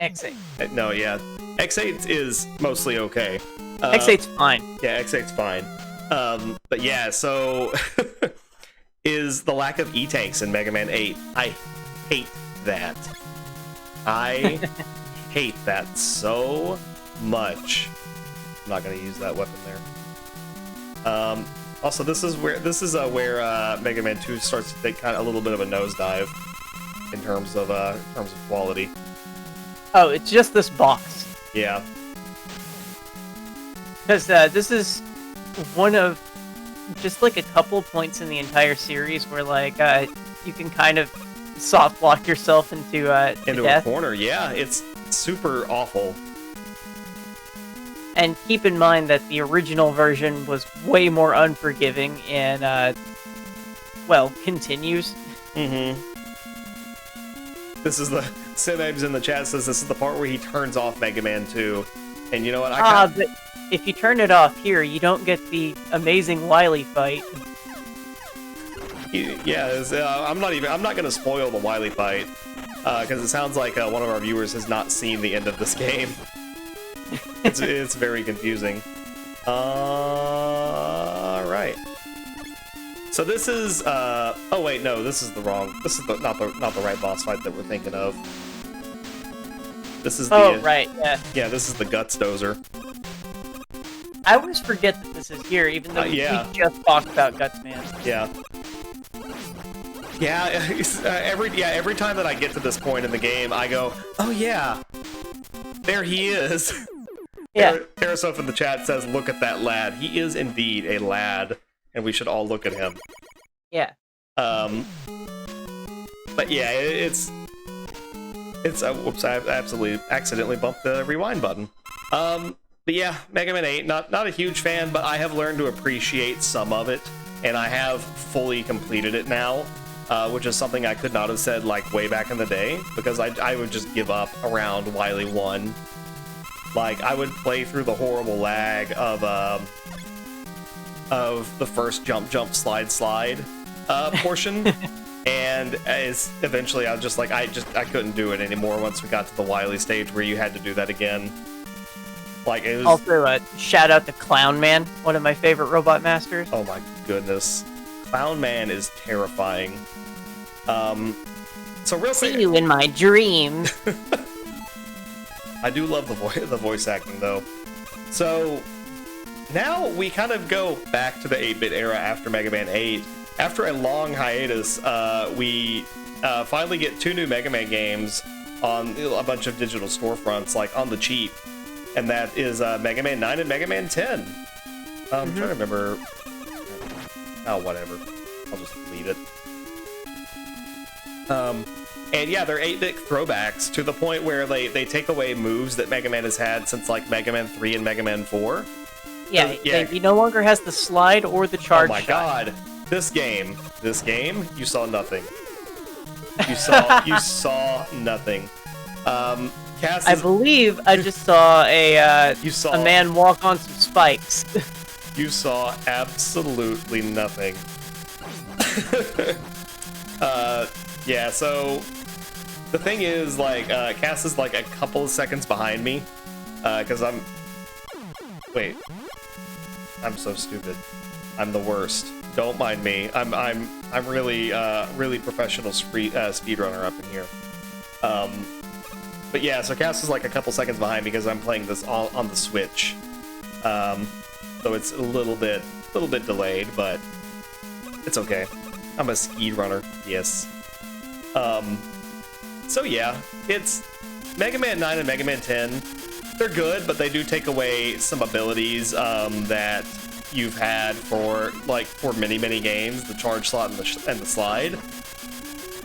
X8. No, yeah. X8 is mostly okay. X8's fine. Yeah, X8's fine. But yeah, so... is the lack of E-Tanks in Mega Man 8. I hate that. I hate that so much. I'm not going to use that weapon there. Also, this is where Mega Man 2 starts to take kind of a little bit of a nosedive in terms of quality. Oh, it's just this boss. Yeah. Because this is one of just like a couple points in the entire series where you can kind of soft lock yourself into death. A corner. Yeah, it's super awful. And keep in mind that the original version was way more unforgiving and, continues. Mm-hmm. This is the... Simabes in the chat says this is the part where he turns off Mega Man 2. And you know what? But if you turn it off here, you don't get the amazing Wily fight. Yeah, I'm not gonna spoil the Wily fight, because it sounds like one of our viewers has not seen the end of this game. It's very confusing. Alright. So this is, oh wait, no, this is not the right boss fight that we're thinking of. This is the... Oh, right, yeah. Yeah, this is the Guts Dozer. I always forget that this is here, even though we just talked about Guts Man. Yeah. Yeah, every time that I get to this point in the game, I go, oh yeah, there he is. Yeah. Terrasoph in the chat says, look at that lad. He is indeed a lad, and we should all look at him. Yeah. But yeah, it's whoops, I absolutely accidentally bumped the rewind button. But yeah, Mega Man 8, not a huge fan, but I have learned to appreciate some of it, and I have fully completed it now, which is something I could not have said way back in the day, because I would just give up around Wily 1. I would play through the horrible lag of the first jump slide portion, and eventually I was just I couldn't do it anymore once we got to the Wily stage where you had to do that again. Like, it was... Also, shout out to Clown Man, one of my favorite Robot Masters. Oh my goodness. Clown Man is terrifying. So real quick... See you in my dreams. I do love the voice acting, though. So, now we kind of go back to the 8-bit era after Mega Man 8. After a long hiatus, we finally get 2 new Mega Man games on a bunch of digital storefronts, like on the cheap. And that is Mega Man 9 and Mega Man 10. I'm trying to remember... Oh, whatever. I'll just leave it. And yeah, they're 8-bit throwbacks to the point where they take away moves that Mega Man has had since, like, Mega Man 3 and Mega Man 4. Yeah, he no longer has the slide or the charge shot. Oh my god. This game, you saw nothing. You saw nothing. Cass I believe I just saw a man walk on some spikes. You saw absolutely nothing. Yeah, so the thing is, like, Cass is like a couple of seconds behind me, because wait, I'm so stupid. I'm the worst. Don't mind me. I'm really really professional speedrunner up in here. But yeah, so Cass is like a couple seconds behind me because I'm playing this all on the Switch. So it's a little bit delayed, but it's okay. I'm a speedrunner. Yes. So yeah, it's Mega Man 9 and Mega Man 10. They're good, but they do take away some abilities that you've had for many games, the charge slot and the slide.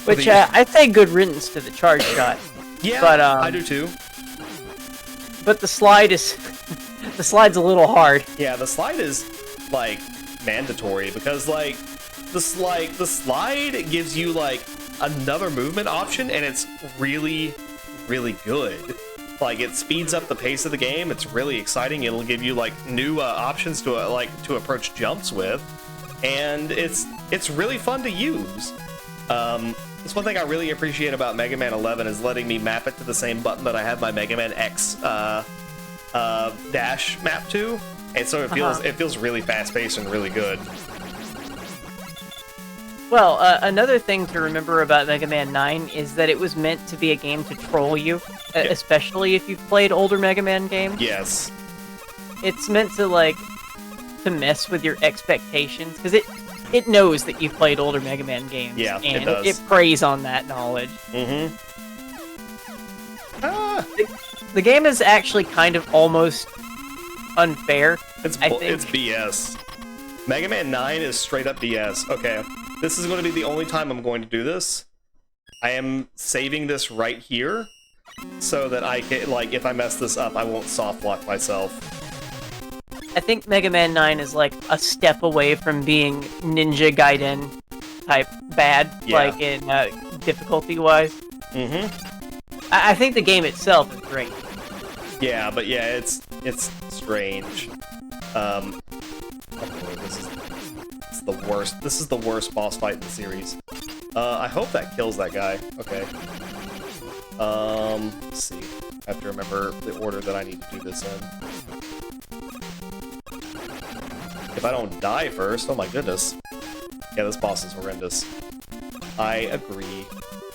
Which I say good riddance to the charge shot. Yeah, but, I do too. But the slide is the slide's a little hard. Yeah, the slide is like mandatory because like the slide gives you like another movement option, and it's really good. Like, it speeds up the pace of the game. It's really exciting. It'll give you like new options to approach jumps with, and it's really fun to use. That's one thing I really appreciate about Mega Man 11 is letting me map it to the same button that I have my Mega Man X dash map to, and so it feels really fast paced and really good. Well, another thing to remember about Mega Man 9 is that it was meant to be a game to troll you, especially if you've played older Mega Man games. Yes. It's meant to, like, to mess with your expectations, because it knows that you've played older Mega Man games. Yeah, and it does. It preys on that knowledge. Mm-hmm. The game is actually kind of almost unfair. It's BS. Mega Man 9 is straight up BS. Okay. This is going to be the only time I'm going to do this. I am saving this right here so that I can, like, if I mess this up, I won't soft lock myself. I think Mega Man 9 is like a step away from being Ninja Gaiden type bad, like in difficulty-wise. Mm-hmm. I think the game itself is great. Yeah, but yeah, it's strange. This is the worst. This is the worst boss fight in the series. I hope that kills that guy. Okay. Let's see. I have to remember the order that I need to do this in. If I don't die first, oh my goodness. Yeah, this boss is horrendous. I agree.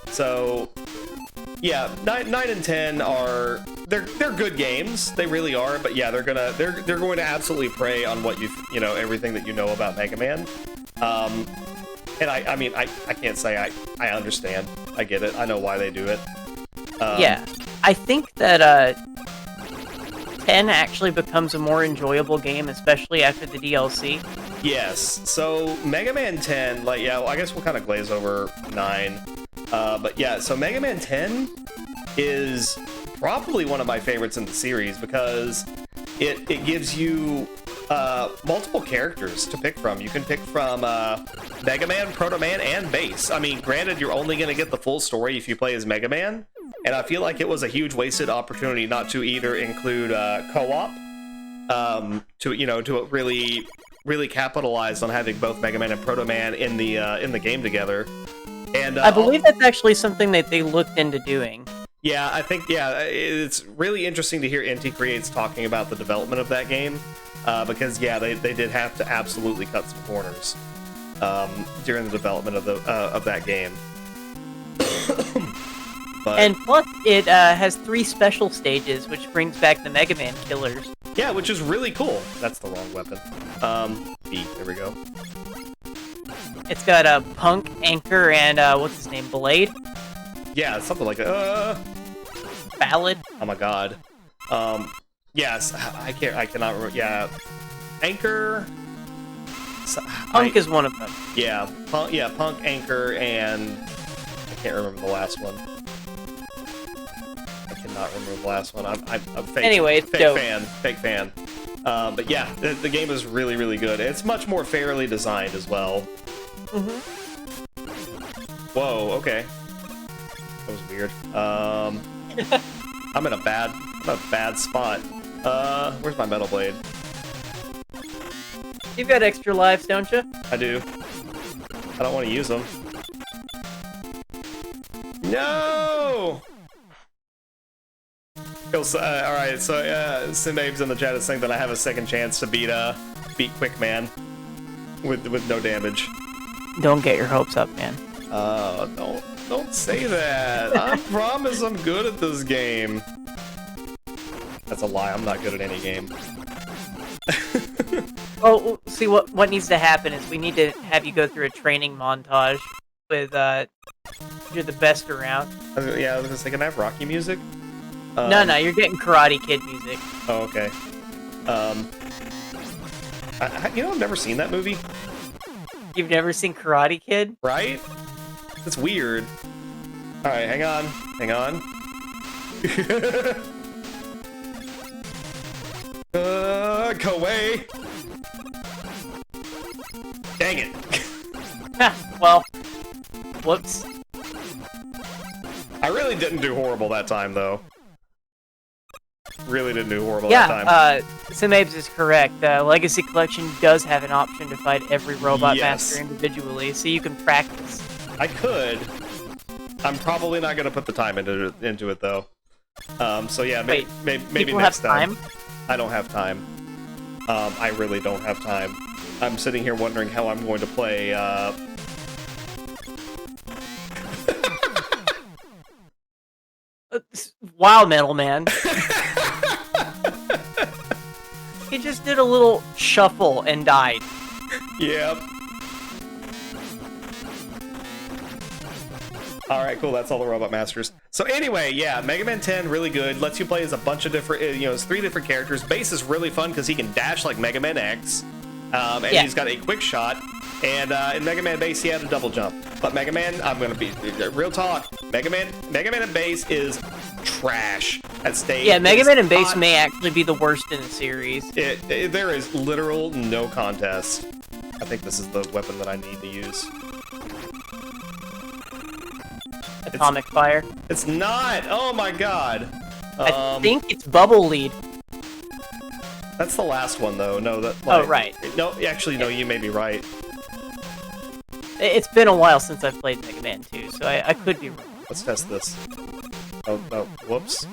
So, yeah, 9 and 10 are they're good games. They really are. But yeah, they're going to absolutely prey on what everything that you know about Mega Man. And I mean I can't say I understand. I get it. I know why they do it. Yeah, I think that 10 actually becomes a more enjoyable game, especially after the DLC. Yes. So Mega Man 10, like, yeah, well, I guess we'll kind of glaze over 9. But yeah, so Mega Man 10 is probably one of my favorites in the series because it gives you multiple characters to pick from. You can pick from Mega Man, Proto Man, and Bass. I mean, granted, you're only going to get the full story if you play as Mega Man, and I feel like it was a huge wasted opportunity not to either include co-op, to really capitalize on having both Mega Man and Proto Man in the game together. And I believe that's actually something that they looked into doing. Yeah, I think, yeah, it's really interesting to hear Inti Creates talking about the development of that game, because, yeah, they did have to absolutely cut some corners during the development of that game. But, and plus, it has 3 special stages, which brings back the Mega Man killers. yeah, which is really cool. That's the wrong weapon. B, there we go. It's got a Punk, Anchor, and what's his name, Blade? Yeah, something like Ballad. Oh my god. Yes, I cannot remember. Yeah, Anchor. Punk is one of them. Yeah, Punk, Anchor, and I can't remember the last one. I cannot remember the last one. I'm fake. Anyway, it's fake dope. Fake fan. But yeah, the game is really, really good. It's much more fairly designed as well. Whoa. Okay. That was weird. I'm in a bad spot. Where's my metal blade? You've got extra lives, don't you? I do. I don't want to use them. No! Alright, so Simbabe's in the chat is saying that I have a second chance to beat Quickman with no damage. Don't get your hopes up, man. Don't say that. I promise I'm good at this game. That's a lie. I'm not good at any game. Oh, see, what needs to happen is we need to have you go through a training montage with, you're the best around. Yeah, I was gonna say, can I have Rocky music? No, you're getting Karate Kid music. Oh, okay. I've never seen that movie. You've never seen Karate Kid? Right? That's weird. Alright, hang on. Go away! Dang it! Well, whoops. I really didn't do horrible that time, though. Really didn't do horrible that time. Yeah, Simabes is correct. Legacy Collection does have an option to fight every Robot Master individually, so you can practice. I could. I'm probably not going to put the time into it, though. So yeah, maybe next time. I don't have time. I really don't have time. I'm sitting here wondering how I'm going to play, Wow, Metal Man. He just did a little shuffle and died. Yep. Alright, cool, that's all the Robot Masters. So anyway, yeah, Mega Man 10, really good. Lets you play as a bunch of different, it's 3 different characters. Bass is really fun because he can dash like Mega Man X. And he's got a quick shot. And in Mega Man Bass, he had a double jump. But Mega Man, I'm gonna be real talk. Mega Man and Bass is trash at stage. Yeah, Mega Man and Bass may actually be the worst in the series. There is literal no contest. I think this is the weapon that I need to use. Atomic Fire. It's not! Oh my god! I think it's Bubble Lead. That's the last one, though. No, right. No, actually, no, you may be right. It's been a while since I've played Mega Man 2, so I could be wrong. Let's test this. Oh, whoops.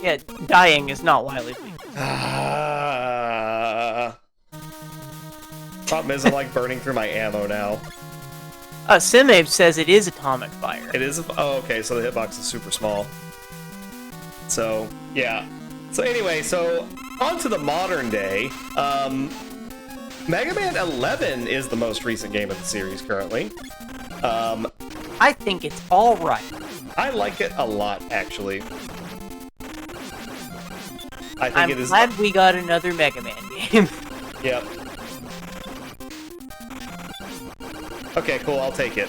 Yeah, dying is not Wily's weakness. Problem is, I like burning through my ammo now. Simabe says it is Atomic Fire. It is? Oh, okay, so the hitbox is super small. So, yeah. So anyway, on to the modern day. Mega Man 11 is the most recent game of the series currently. I think it's alright. I like it a lot, actually. I'm glad we got another Mega Man game. Yep. Okay, cool, I'll take it.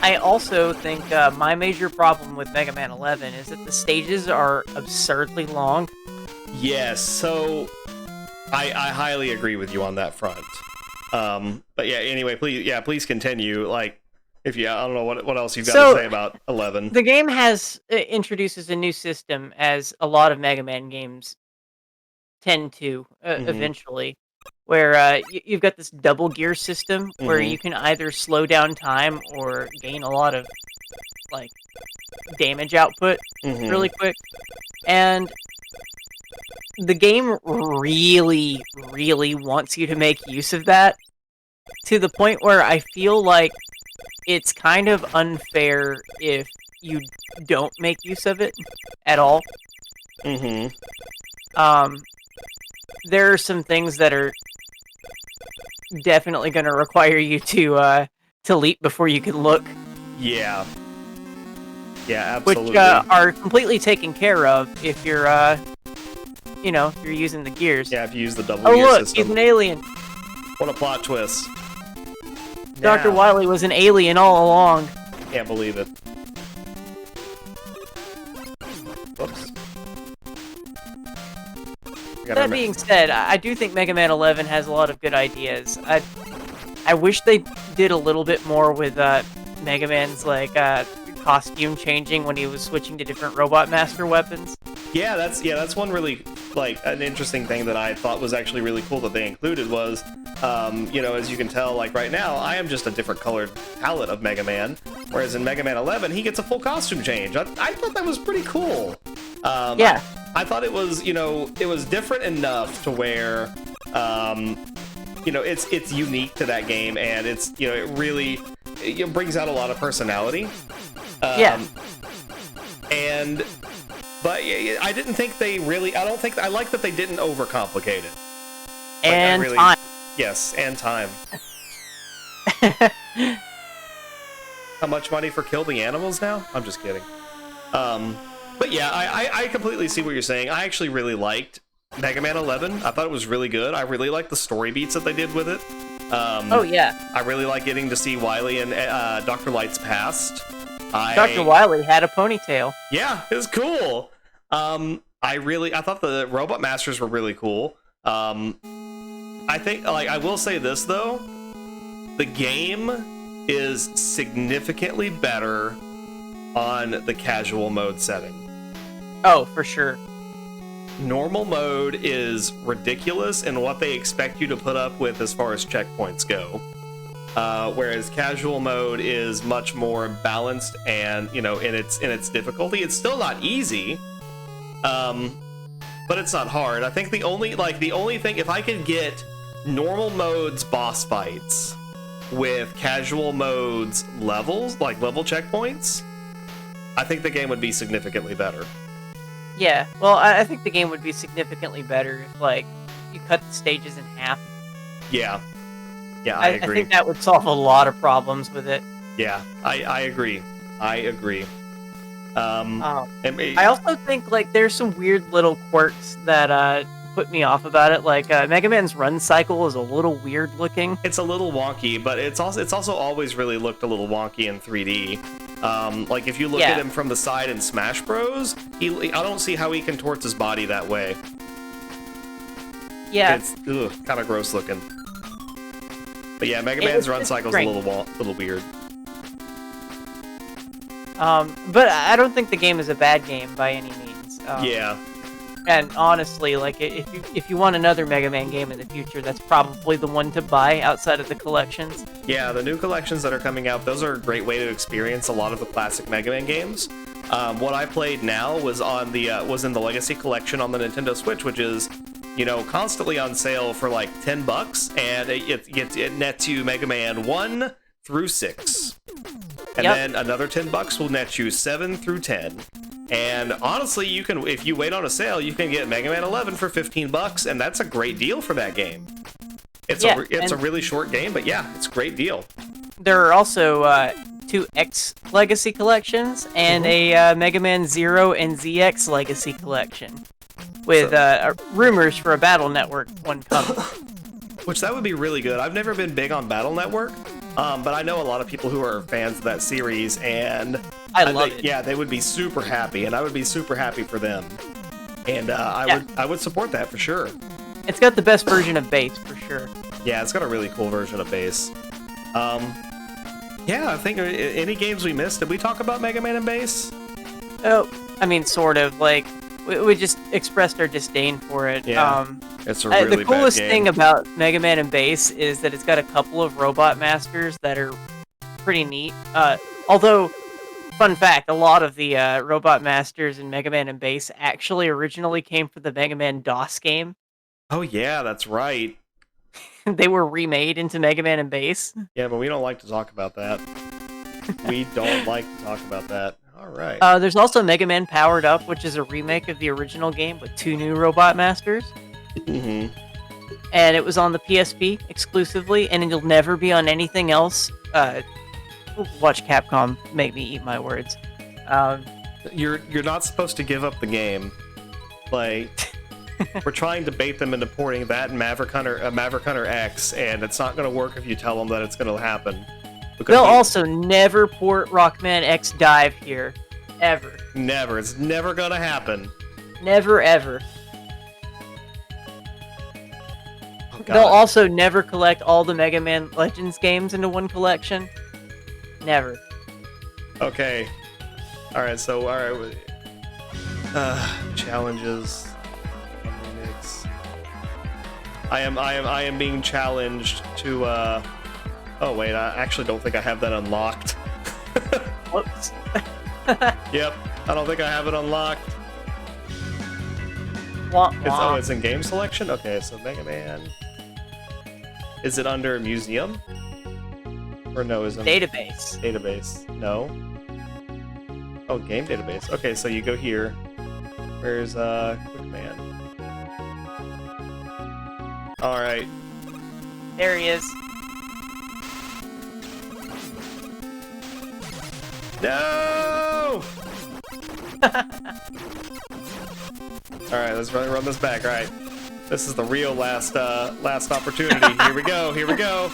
I also think my major problem with Mega Man 11 is that the stages are absurdly long. Yes, so I highly agree with you on that front. But yeah, anyway, please continue. Like, I don't know what else you've got to say about 11. The game introduces a new system, as a lot of Mega Man games tend to eventually, where you've got this double gear system where you can either slow down time or gain a lot of like damage output really quick, and the game really, really wants you to make use of that to the point where I feel like it's kind of unfair if you don't make use of it at all. There are some things that are definitely going to require you to leap before you can look. Yeah. Yeah, absolutely. Which are completely taken care of if you're, if you're using the gears. Yeah, if you use the double gear gear system. system. He's an alien. What a plot twist. Dr. Wily was an alien all along. Can't believe it. Whoops. That being said, I do think Mega Man 11 has a lot of good ideas. I wish they did a little bit more with Mega Man's costume changing when he was switching to different Robot Master weapons. Yeah, that's one really an interesting thing that I thought was actually really cool that they included was, as you can tell, right now I am just a different colored palette of Mega Man, whereas in Mega Man 11 he gets a full costume change. I thought that was pretty cool. Yeah. I thought it was, it was different enough to where, it's unique to that game, and it's, it really brings out a lot of personality. But I didn't think they really, I like that they didn't overcomplicate it. And time. Yes, and time. How much money for Kill the Animals now? I'm just kidding. But yeah, I completely see what you're saying. I actually really liked Mega Man 11. I thought it was really good. I really liked the story beats that they did with it. Oh, yeah. I really like getting to see Wily and Dr. Light's past. Dr. Wily had a ponytail. Yeah, it was cool. I thought the Robot Masters were really cool. I think, I will say this, though. The game is significantly better on the casual mode setting. Oh, for sure. Normal mode is ridiculous in what they expect you to put up with as far as checkpoints go. Whereas casual mode is much more balanced and, in its difficulty. It's still not easy, but it's not hard. I think the only thing, if I could get normal modes boss fights with casual modes level checkpoints, I think the game would be significantly better. Yeah, well, I think the game would be significantly better if, you cut the stages in half. Yeah. Yeah, I agree. I think that would solve a lot of problems with it. Yeah, I agree. I agree. I also think, there's some weird little quirks that, put me off about it. Mega Man's run cycle is a little weird looking. It's a little wonky, but it's also always really looked a little wonky in 3D. If you look at him from the side in Smash Bros, I don't see how he contorts his body that way. Yeah. It's kind of gross looking. But yeah, Mega Man's run cycle's a little weird. But I don't think the game is a bad game by any means. Yeah. And honestly, if you want another Mega Man game in the future, that's probably the one to buy outside of the collections. Yeah, the new collections that are coming out, those are a great way to experience a lot of the classic Mega Man games. What I played now was in the Legacy Collection on the Nintendo Switch, which is, constantly on sale for $10, and it nets you Mega Man 1 through 6. And then another $10 will net you 7 through 10. And honestly, you can, if you wait on a sale, you can get Mega Man 11 for $15, and that's a great deal for that game. It's a really short game, but yeah, it's a great deal. There are also 2 X Legacy collections and a Mega Man 0 and ZX Legacy collection, with rumors for a Battle Network one coming. Which that would be really good. I've never been big on Battle Network, but I know a lot of people who are fans of that series, and I love it. Yeah, they would be super happy, and I would be super happy for them. And I would support that for sure. It's got the best version of bass for sure. Yeah, it's got a really cool version of bass. Yeah, I think any games we missed. Did we talk about Mega Man and bass? Oh, I mean, sort of. We just expressed our disdain for it. Yeah, it's a really bad game. The coolest thing about Mega Man and bass is that it's got a couple of Robot Masters that are pretty neat. Although fun fact, a lot of the Robot Masters in Mega Man and Bass actually originally came from the Mega Man DOS game. Oh yeah, that's right. They were remade into Mega Man and Bass. Yeah, but we don't like to talk about that. We don't like to talk about that. All right. There's also Mega Man Powered Up, which is a remake of the original game with 2 new Robot Masters. Mm-hmm. And it was on the PSP exclusively, and it'll never be on anything else. Watch Capcom make me eat my words. You're not supposed to give up the game. Like, we're trying to bait them into porting that and Maverick Hunter X, and it's not going to work if you tell them that it's going to happen. They'll also never port Rockman X Dive here. Ever. Never. It's never going to happen. Never, ever. Oh, They'll also never collect all the Mega Man Legends games into one collection. Never. Okay. Alright, so, alright. Challenges. Mix. I am being challenged to, oh wait, I actually don't think I have that unlocked. Whoops. Yep, I don't think I have it unlocked. Wah, wah. It's in game selection? Okay, so Mega Man. Is it under museum? Or no, is it Database. Database. No. Oh, game database. Okay, so you go here. Where's Quick Man? Alright. There he is. No! Alright, let's run this back. Alright. This is the real last opportunity. Here we go, here we go.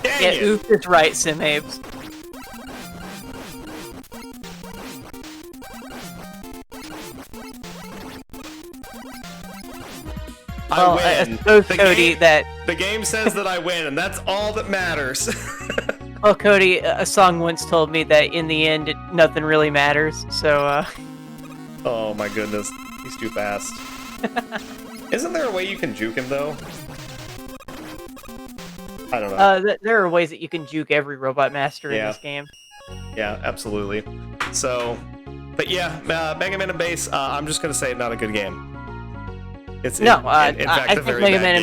Dang Yeah, it! oof is right, Sim Apes. I win. Cody, the game says that I win, and that's all that matters. Well, Cody, a song once told me that in the end, nothing really matters. So, Oh my goodness, he's too fast. Isn't there a way you can juke him though? I don't know. There are ways that you can juke every Robot Master in Yeah. this game. Yeah, absolutely. So, but yeah, Mega Man and Bass. I'm just gonna say not a good game. It's in fact I a think very Mega bad Man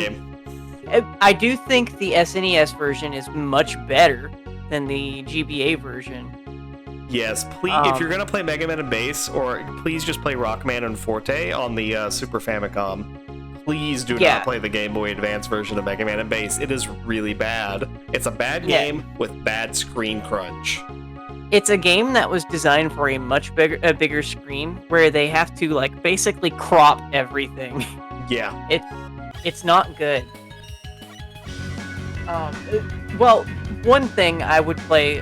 game. I do think the SNES version is much better than the GBA version. Yes, please. If you're gonna play Mega Man and Bass, or please just play Rockman and Forte on the Super Famicom. Please do not play the Game Boy Advance version of Mega Man and Bass. It is really bad. It's a bad game with bad screen crunch. It's a game that was designed for a much bigger screen, where they have to like basically crop everything. Yeah. It's not good. Well, one thing I would play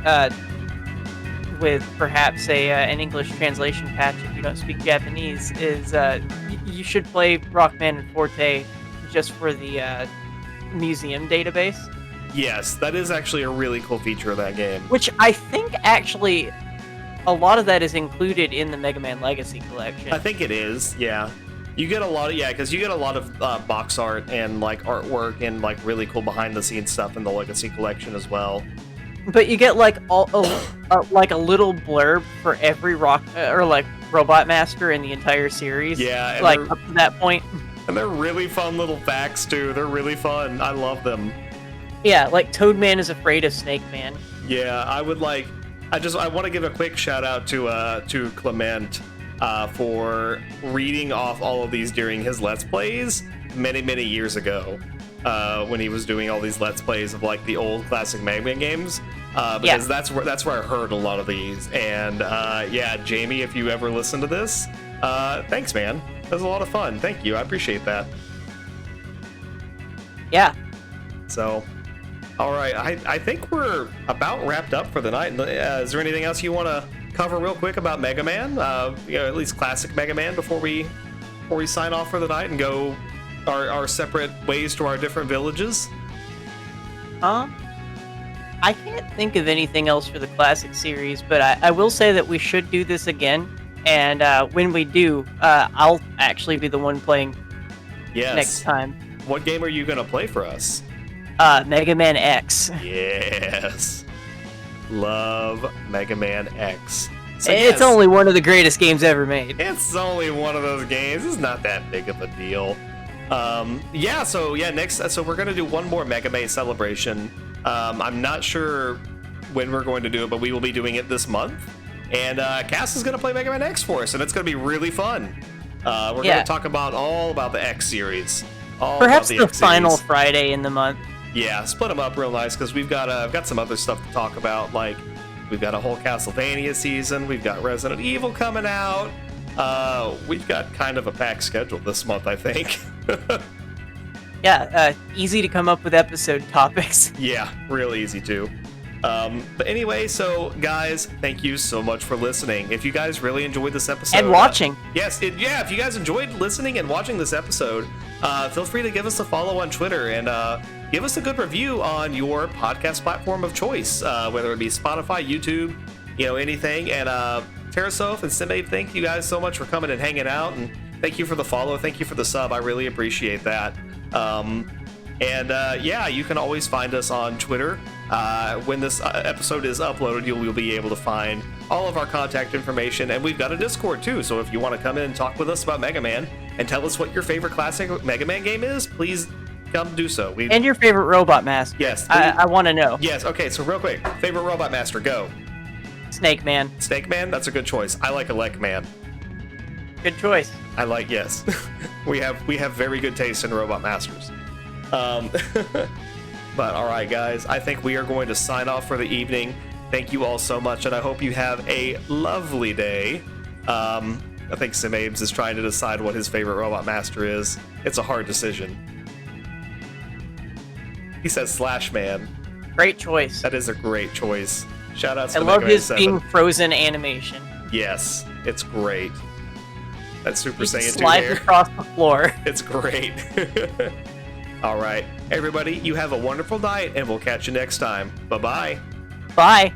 with perhaps an English translation patch if you don't speak Japanese is you should play Rockman and Forte just for the museum database. Yes, that is actually a really cool feature of that game. Which I think actually a lot of that is included in the Mega Man Legacy collection. I think it is, yeah. You get a lot of, because you get a lot of box art and like artwork and like really cool behind the scenes stuff in the Legacy collection as well. But you get like like a little blurb for every Robot Master in the entire series. Yeah, like up to that point. And they're really fun little facts too. They're really fun. I love them. Yeah, like Toadman is afraid of Snake Man. Yeah, I want to give a quick shout out to Clement for reading off all of these during his Let's Plays many years ago. When he was doing all these Let's Plays of like the old classic Mega Man games, because that's where I heard a lot of these. And yeah, Jamie, if you ever listen to this, thanks, man. That was a lot of fun. Thank you. I appreciate that. Yeah. So, all right, I think we're about wrapped up for the night. Is there anything else you want to cover real quick about Mega Man? At least classic Mega Man before we sign off for the night and go our separate ways to our different villages? I can't think of anything else for the classic series, but I will say that we should do this again. And when we do, I'll actually be the one playing next time. What game are you going to play for us? Mega Man X. Yes. Love Mega Man X. So It's only one of the greatest games ever made. It's only one of those games. It's not that big of a deal. So we're gonna do one more Mega Man celebration. I'm not sure when we're going to do it, but we will be doing it this month. And Cass is gonna play Mega Man X for us, and it's gonna be really fun. We're gonna talk all about the X series. Perhaps the final Friday in the month. Yeah, split them up real nice because we've got I've got some other stuff to talk about. Like we've got a whole Castlevania season. We've got Resident Evil coming out. We've got kind of a packed schedule this month, I think. Easy to come up with episode topics. Yeah, real easy too. But anyway, so guys, thank you so much for listening. If you guys really enjoyed this episode and watching, if you guys enjoyed listening and watching this episode, feel free to give us a follow on Twitter and give us a good review on your podcast platform of choice, whether it be Spotify, YouTube, anything. And Terrasoph and Simabe, thank you guys so much for coming and hanging out, and thank you for the follow, thank you for the sub. I really appreciate that. You can always find us on Twitter. When this episode is uploaded, you'll be able to find all of our contact information, and we've got a Discord too, so if you want to come in and talk with us about Mega Man and tell us what your favorite classic Mega Man game is, please come do so. And your favorite Robot Master. Yes. I want to know. Yes, okay, so real quick, favorite Robot Master, go. Snake Man. Snake Man? That's a good choice. I like Elect Man. Good choice. Yes. we have very good taste in Robot Masters. But all right, guys, I think we are going to sign off for the evening. Thank you all so much, and I hope you have a lovely day. I think Simabes is trying to decide what his favorite Robot Master is. It's a hard decision. He says Slash Man. Great choice. That is a great choice. Shout out to I love his being frozen animation. Yes, it's great. That Super Saiyan 2 slides across the floor. It's great. All right, everybody, you have a wonderful night, and we'll catch you next time. Bye-bye. Bye.